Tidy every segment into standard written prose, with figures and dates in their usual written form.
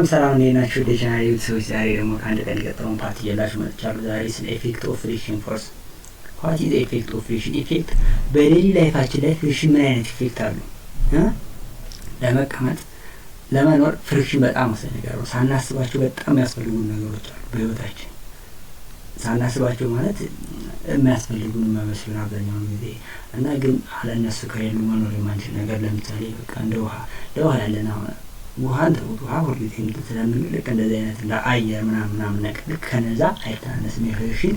ሰላም እንደናችሁ ዲጂታል ሰዎች ዛሬ ደግሞ ከአንድ ቀን የቀጠለውን ፓርት እየላችሁ መጥቻለሁ። ዛሬ ስለ ኢፌክት ኦፍ ፍሪክሽን ፎርስ what is the effect of friction effect በዴሊ ላይፋችን ላይ ፍሪክሽን ምን አይነት ኢፌክት አለው ለመቀመጥ ለመኖር ፍሪክሽን በጣም ወሳኝ ነገር ነው። ሳናስባቸው በጣም ያስፈልጉ ነገሮች አሉ በህይወታችን ሳናስባቸው ማለት የሚያስፈልጉን መስሎን አብዛኛው ጊዜ እና ግን አለነሱ ከሌሉ መኖር የማንችል ነገር ለምሳሌ በቃ እንደ ውሃ ያለና ውሃን ውሃ ወርዲት ስለምን ልክ እንደዚህ አይነት ለአየር ምናምን ነገር ልክ ከነዛ አይታነስም የፍሪክሽን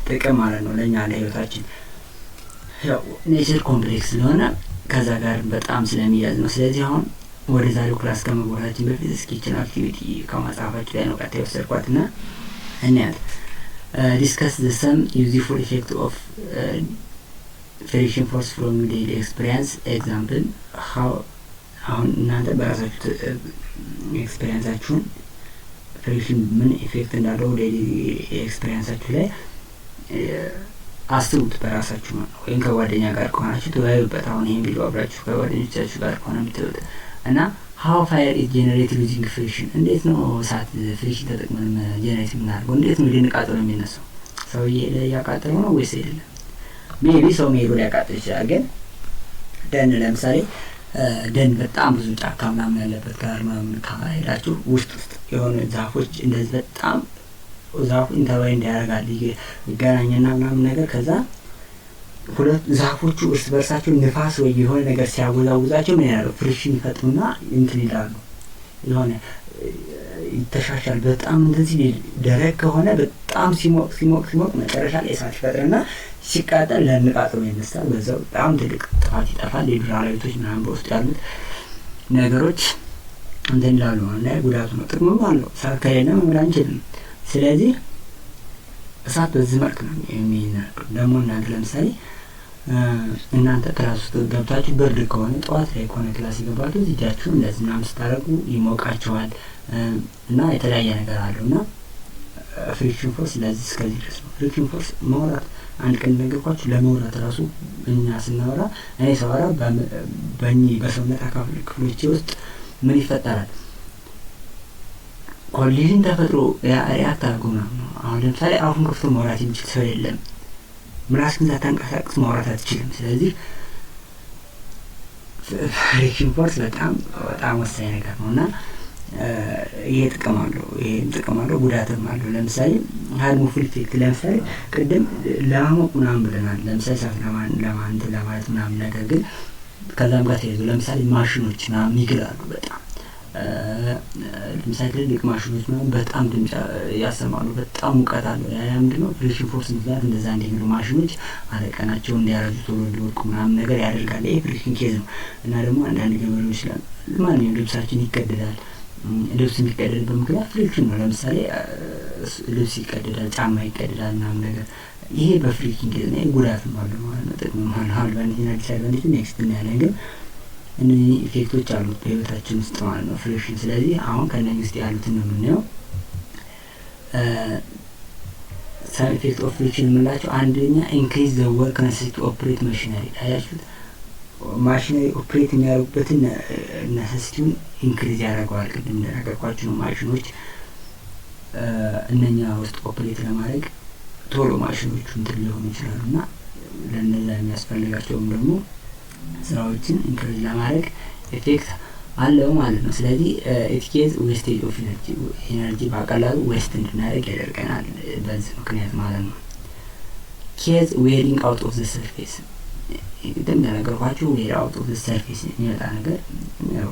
ጥቅም ማለት ነው ለኛ ለህይወታችን ያው ኔቸር ኮምፕሌክስ ስለሆነ ከዛ ጋር በጣም ስለሚያዝ ነው። ስለዚህ አሁን ወደ ዛሬው ክላስ ከመግባታችን በፊት እስኪ ይችን አክቲቪቲ ከመጽሐፋችን ላይ ነው ቀጥታ የወሰድኳትና እናያት discuss the some useful effect of friction force from daily experience example how አሁን እናንተ በራሳችሁ ኤክስፒሪየንሳችሁን ፍሪክሽን ምን ኢፌክት እንዳለው ዴሊ ኤክስፒሪየንሳችሁ ላይ አስቡት በራሳችሁ ነው ወይም ከጓደኛ ጋር ከሆናችሁ ተወያዩበት። አሁን ይሄን ቪዲዮ አብራችሁ ከጓደኞቻችሁ ጋር ከሆነ የምትሉት እና how fire is generated using friction እንዴት ነው እሳት ፍሪክሽን ተጠቅመን ጀነሬት የምናደርገው እንዴት ነው ሊነቃጠለው የሚነሳው ሰውዬ ላይ ያቃጠለው ነው ወይስ አይደለም? ሜቢ ሰው ሜቢ ሊያቃጥል ይችላል። ግን ደን ለምሳሌ ደን በጣም ብዙ ጫካ ምናምን ያለበት ጋር ምናምን ካሄዳችሁ ውስጥ የሆነ ዛፎች እንደዚህ በጣም ዛፉ ኢንተርቫይ እንዲያደርጋል ይገናኝና ምናምን ነገር ከዛ ሁለት ዛፎቹ እርስ በርሳቸው ንፋስ ወይ የሆነ ነገር ሲያወዛውዛቸው ምን ያለው ፍሪክሽን ይፈጥሩና እንትን ይላሉ የሆነ ይተሻሻል። በጣም እንደዚህ ደረቅ ከሆነ በጣም ሲሞቅ መጨረሻ ላይ እሳት ይፈጥርና ሲቃጠል ለንቃጠሎ ይነሳል። በዛው በጣም ትልቅ ጥፋት ይጠፋል። የዱር አራዊቶች ምናምን በውስጥ ያሉት ነገሮች እንትን ይላሉ እና ጉዳቱ ነው። ጥቅሙም አለው እሳት ከሌለ መኖር አንችልም። ስለዚህ እሳት በዚህ መልክ ነው የሚነቀው። ደግሞ እናንተ ለምሳሌ እናንተ ክላስ ውስጥ ገብታችሁ ብርድ ከሆነ ጠዋት ላይ ከሆነ ክላስ ይገባችሁ እጃችሁን እንደዚህ ምናምን ስታደርጉ ይሞቃችኋል እና የተለያየ ነገር አለው እና ፍሪክሽን ፎርስ ለዚህ እስከዚህ ድረስ ነው። ፍሪክሽን ፎርስ ማውራት አንድ ቀን ነገርኳችሁ ለማውራት ራሱ እኛ ስናወራ እኔ ሳወራ በሰውነት አካል ክፍሎቼ ውስጥ ምን ይፈጠራል ኮሊዥን ተፈጥሮ ሪአክት አድርጎ ነው። አሁን ለምሳሌ አሁን ከፍቶ ማውራት የሚችል ሰው የለም። ምላስህን ሳታንቀሳቅስ ማውራት አትችልም። ስለዚህ ፍሪክሽን ፎርስ በጣም ወሳኝ ነገር ነውና ይሄ ጥቅም አለው ጉዳትም አለው። ለምሳሌ ሃርሙፉል ኢፌክት ለምሳሌ ቅድም ለማሞቅ ምናምን ብለናል። ለምሳሌ እሳት ለማለት ምናምን ነገር ግን ከዛም ጋር ተያይዞ ለምሳሌ ማሽኖች ምናምን ይግላሉ በጣም ለምሳሌ ትልቅ ማሽኖች ምናምን በጣም ድምጽ ያሰማሉ በጣም ሙቀት አለው። ያ ምንድነው ፍሪክሽን ፎርስ ምክንያት እንደዛ እንዲግሉ ማሽኖች አለቀናቸው እንዲያረጁ ቶሎ እንዲወድቁ ምናምን ነገር ያደርጋል። ይሄ ፍሪክሽን ኬዝ ነው እና ደግሞ አንዳንድ ገበሬዎች ለማንኛውም ልብሳችን ይቀደዳል። ልብስ የሚቀደድበት ምክንያት ፍሪክሽን ነው። ለምሳሌ ልብስ ይቀደዳል፣ ጫማ ይቀደዳል ምናምን ነገር ይሄ በፍሪክሽን ኬዝ ነው። ጉዳትም አለው ማለት ነው። ጥቅምም አለው። አድቫንቴጅና ዲስአድቫንቴጅ ኔክስት እናያለን። ግን እነዚህ ኢፌክቶች አሉት በህይወታችን ውስጥ ማለት ነው ፍሪክሽን። ስለዚህ አሁን ከነዚህ ውስጥ ያሉትን ነው የምናየው። some effect of friction የምንላቸው አንደኛ increase the work necessity to operate machinery አያችሁት ማሽነሪ ኦፕሬት የሚያደርጉበትን ነሰሲቲውን ኢንክሪዝ ያደርገዋል። ቅድም እንደነገርኳችሁ ነው ማሽኖች እነኛ ውስጥ ኦፕሬት ለማድረግ ቶሎ ማሽኖቹ እንትን ሊሆኑ ይችላሉ እና ለነዛ የሚያስፈልጋቸውም ደግሞ ስራዎችን ኢንክሪዝ ለማድረግ ኢፌክት አለው ማለት ነው። ስለዚህ ኢትኬዝ ዌስቴጅ ኦፍ ኤነርጂ በቀላሉ ዌስት እንድናደርግ ያደርገናል በዚህ ምክንያት ማለት ነው። ኬዝ ዌሪንግ አውት ኦፍ ዘ ሰርፌስ ቅድም እንደነገርኳችሁ ዌር አውት ኦፍ ዘ ሰርፌስ የሚመጣ ነገር ያው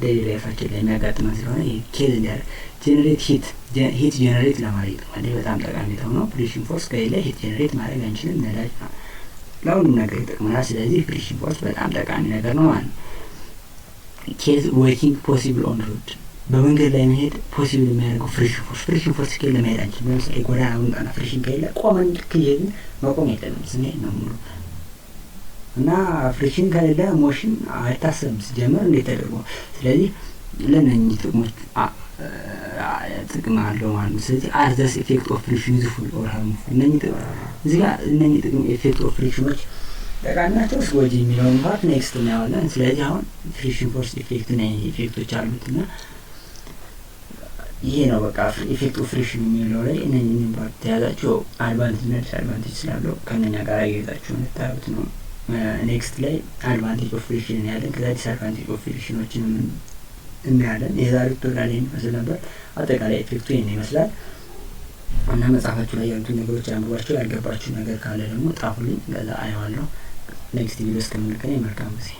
ዴይሊ ላይፋችን ላይ የሚያጋጥመን ስለሆነ ኬዝ እንዲያደርግ ጀነሬት ሂት ጀነሬት ለማድረግ ማለት በጣም ጠቃሚ ነው። ፍሪክሽን ፎርስ ከሌለ ሂት ጀነሬት ማድረግ አንችልም። ነዳጅ ነው ለሁሉም ነገር ይጠቅመናል። ስለዚህ ፍሪክሽን ፎርስ በጣም ጠቃሚ ነገር ነው ማለት ነው። ኬዝ ዌኪንግ ፖሲብል ኦን ሮድ በመንገድ ላይ መሄድ ፖሲብል የሚያደርገው ፍሪክሽን ፎርስ ከሌለ መሄድ አንችልም። ለምሳሌ ጎዳና ወንጣና ፍሪክሽን ከሌለ ቆመን ከሄድን መቆም የለንም ስንሄድ ነው ሙሉ እና ፍሪክሽን ከሌለ ሞሽን አይታሰብም ሲጀመር እንዴት ተደርጎ። ስለዚህ ለነኚህ ጥቅሞች ጥቅም አለው ማለት ነው። ስለዚህ አዘስ ኢፌክት ኦፍ ፍሪክሽን ዩዝፉል ኦር ሃርምፉል እነኚህ ጥቅም ኢፌክት ኦፍ ፍሪክሽኖች ጠቃሚ ናቸው ጎጂ የሚለውን ፓርት ኔክስት እናያለን። ስለዚህ አሁን ፍሪክሽን ፎርስ ኢፌክት እና ኢፌክቶች አሉትና ይሄ ነው በቃ ኢፌክት ኦፍ ፍሪክሽን የሚለው ላይ እነኚህን ፓርት ተያዛችሁ አድቫንቴጅ እና ዲስአድቫንቴጅ ስላለው ከእነኛ ጋር አያይዛችሁ እንድታዩት ነው። ኔክስት ላይ አድቫንቴጅ ኦፍ ፍሪክሽን ያለን ከዛ ዲስአድቫንቴጅ ኦፍ ፍሪክሽኖችን እናያለን። የዛሬው ቱቶሪያል ይመስል ነበር። አጠቃላይ ኢፌክቱ ይሄን ይመስላል እና መጽሐፋችሁ ላይ ያሉትን ነገሮች አንብባችሁ ያልገባችሁ ነገር ካለ ደግሞ ጣፉልኝ፣ ከዛ አየዋለሁ። ኔክስት ቪዲዮ እስከምንገናኝ መልካም ጊዜ